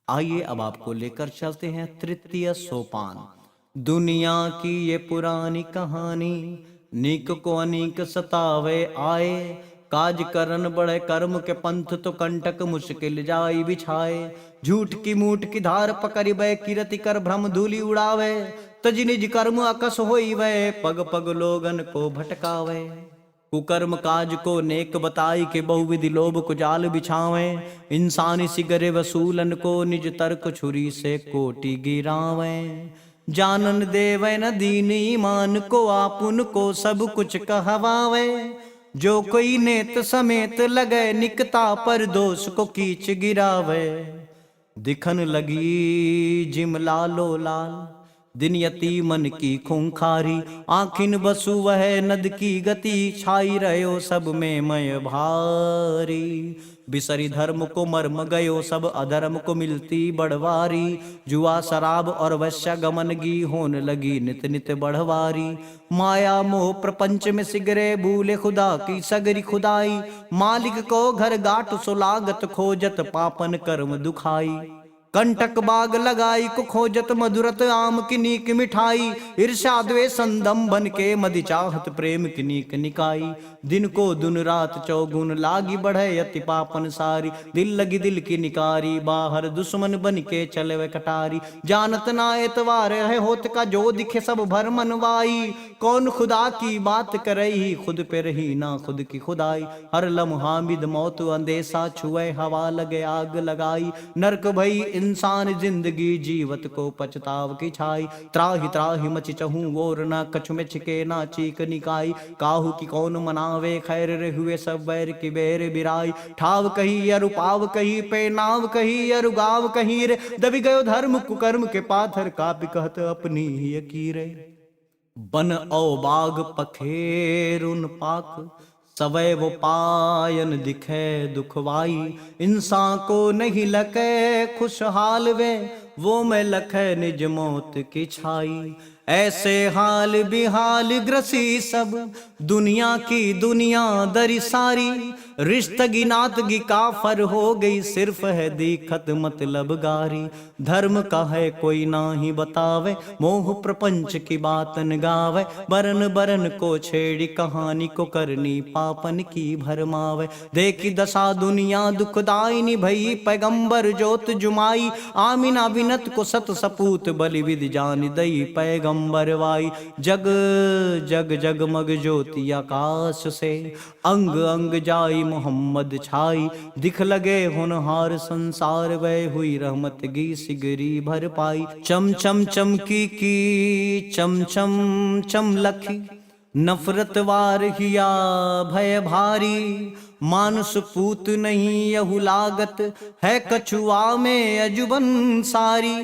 आइए अब आपको लेकर चलते हैं तृतीय सोपान। दुनिया की ये पुरानी कहानी, नीक को अनीक सतावे आए। काज करन बड़े कर्म के पंथ, तो कंटक मुश्किल जाई बिछाए। झूठ की मूठ की धार पकड़ी बै, कीरति कर भ्रम धूलि उड़ावे। तज निज कर्म अकस होई वै, पग पग लोगन को भटकावे। कुकर्म काज को नेक बताई, के बहुविधि लोभ को जाल बिछावे। इंसानी सिगरे वसूलन को, निज तर्क छुरी से कोटि गिरावे। जानन देवे न दीन ईमान को, आपुन को सब कुछ कहवावे। जो कोई नेत समेत लगे, निकता पर दोष को कीच गिरावे। दिखन लगी जिम लालो लाल, दिन यती मन की खूंखारी। आखिन बसु वह नद की गति, छाई रहो सब में मय भारी। बिसरी धर्म को मर्म गयो, सब अधर्म को मिलती बढ़वारी। जुआ शराब और वश्या गमन गी, होन लगी नित नित बढ़वारी। माया मोह प्रपंच में सिगरे, भूले खुदा की सगरी खुदाई। मालिक को घर गाट सुलागत, खोजत पापन कर्म दुखाई। कंटक बाग लगाई को खोजत, मधुरत आम की नीक मिठाई। ईर्षा द्वेष संदंबन के, मदि चाहत प्रेम की नीक निकाई। दिन को दिन रात चौगुन, लागी बढ़े अति पापन सारी। दिल लगी दिल की निकारी, बाहर दुश्मन बन के चले वे कटारी। जानत ना एतवार है होत का, जो दिखे सब भर मनवाई। कौन खुदा की बात करही, खुद पे रही ना खुद की खुदाई। हर लम्हा बिद मौत अंदेशा, छुए हवा लगे आग लगाई। नरक भई इंसान जिंदगी, जीवत को पछताव की छाई। त्राहि त्राहि मचि चहूं और, ना कछु में छिके ना चीक निकाई। काहू की कौन मनावे, खैर रे हुए सब बैर की बेर बिराई। ठाव कही अरु पाव कही, पे नाव कही अरु गाव कही रे। दबी गयो धर्म कुकर्म के पाथर, कापि कहत अपनी ही अकीरे। बन औ बाग पखेरुन पाक, सवै वो पायन दिखे दुखवाई। इंसान को नहीं लखे खुशहाल वे, वो में लखे निज मौत की छाई। ऐसे हाल बिहाल ग्रसी सब, दुनिया की दुनिया दरी सारी। रिश्त गिनात गी काफर हो गई, सिर्फ है दिखत मतलब गारी। धर्म का है कोई ना ही बतावे, मोह प्रपंच की बात न गावे। बरन बरन को छेड़ी कहानी को, करनी पापन की भरमावे। देखी दशा दुनिया दुखदायिनी, भई पैगंबर जोत जुमाई। आमिना बिनत को सत सपूत, बलि विधि जान दई पैगंबर वाई। जग जग जगमग ज्योति आकाश से, अंग अंग जाई मोहम्मद छाई। दिख लगे होनहार संसार, वह हुई रहमत गी सिगरी भर पाई। चम चम चमकी की चम चम चम लखी, नफरत वार हिया भय भारी। मानुष पूत नहीं यहु लागत, है कछुआ में अजुबन सारी।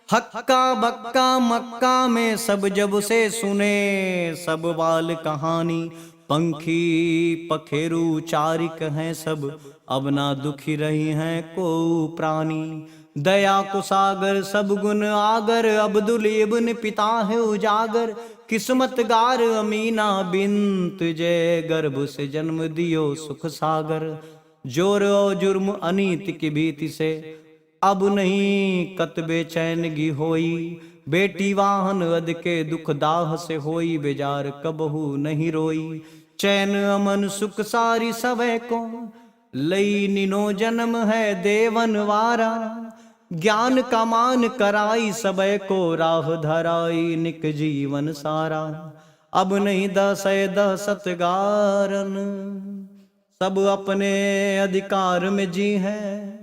हक्का बक्का मक्का में सब जब से सुने, सब बाल कहानी। पंखी पखेरु चारिक हैं सब, अब ना दुखी रही हैं को प्राणी। दया को सागर सब गुण आगर, अब्दुल इब्न पिता है उजागर। किस्मत गार अमीना बिन्त, जय गर्भ से जन्म दियो सुख सागर। जोर और जुर्म अनीति की भीति से, अब नहीं कत बेचैनगी होई। बेटी वाहन अद के दुख दाह से होई, बेजार कबहू नहीं रोई। चैन अमन सुख सारी सवै को, लई निनो जन्म है देवन वारा। ज्ञान का मान कराई सबे को, राह धराई निक जीवन सारा। अब नहीं दसै दसत गारन, सब अपने अधिकार में जी है।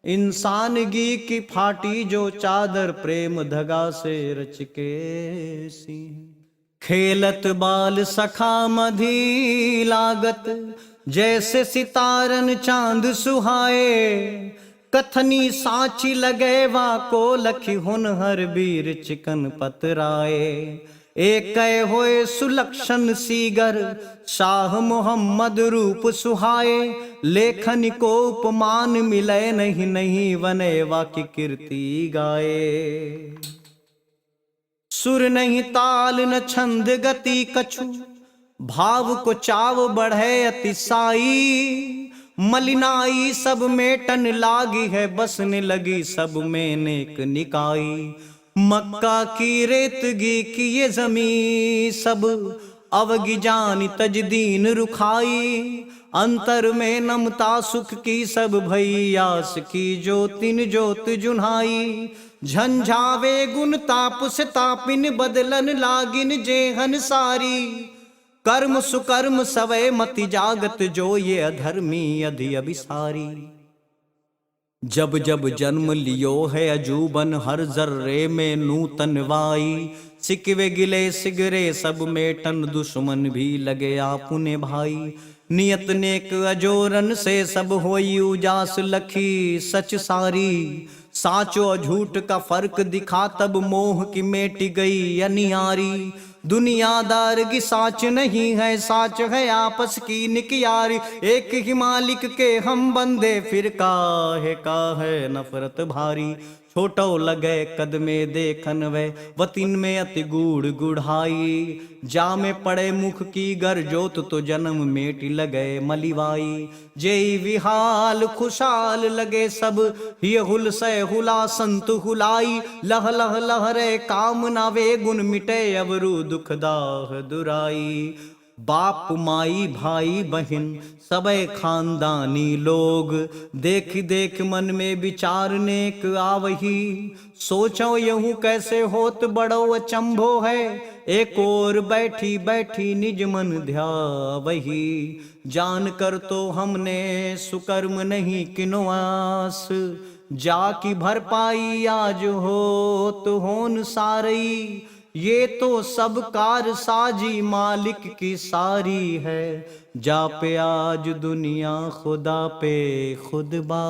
इंसान गी की फाटी जो चादर, प्रेम धगा से रच के सी। खेलत बाल सखा मधी लागत, जैसे सितारन चांद सुहाए। कथनी साची लगे वा को, लखी हुनहर बीर चिकन पतराए। एक होए सुलक्षण सीगर, शाह मोहम्मद रूप सुहाए। लेखन को उपमान मिले नहीं, नहीं वने वाकी कीर्ति गाए। सुर नहीं ताल न छंद गति कछु, भाव को चाव बढ़े अतिसाई। मलिनाई सब मेटन लागी है, बसने लगी सब में नेक निकाई। मक्का की रेतगी की ये जमी सब, अवगी जानी तजदीन रुखाई। अंतर में नमता सुख की सब भैयास की, ज्योतिन ज्योत जुन्हाई। झंझावे गुण ताप से तापिन, बदलन लागिन जेहन सारी। कर्म सुकर्म सवै मति जागत, जो ये अधर्मी अधि अभिसारी। जब जब जन्म लियो है अजूबन, हर जर्रे में नूतन वाई। सिकवे गिले सिगरे सब मेटन, दुश्मन भी लगे आपुने भाई। नियत नेक अजोरन से सब होई उजास, लखी सच सारी। साचो झूठ का फर्क दिखा, तब मोह की मेट गई अनियारी। दुनियादार की साच नहीं है, साच है आपस की निकयारी। एक ही मालिक के हम बंदे, फिर काहे नफरत भारी। छोटो लगे कदमे देखन वे, वतिन में अति गूढ़ गुढ़ाई। जा में पड़े मुख की गर जोत, तो जन्म मेटी लगे मलिवाई। जेई विहाल खुशाल लगे सब, ये हुल से हुला संत हुलाई। लह लह लहरे काम ना वे गुण, मिटे अवरु दुख दाह दुराई। बाप माई भाई बहन सबे खानदानी लोग, देख देख मन में विचार नेक आवही। सोचो यूं कैसे होत बड़ो अचंभो है, एक और बैठी बैठी निज मन ध्यावही। जान कर तो हमने सुकर्म नहीं किनो आस, जाकी भरपाई आज हो तो होन सारई। ये तो सब कार साजी मालिक की सारी है, जा पे आज दुनिया खुदा पे खुद बारई।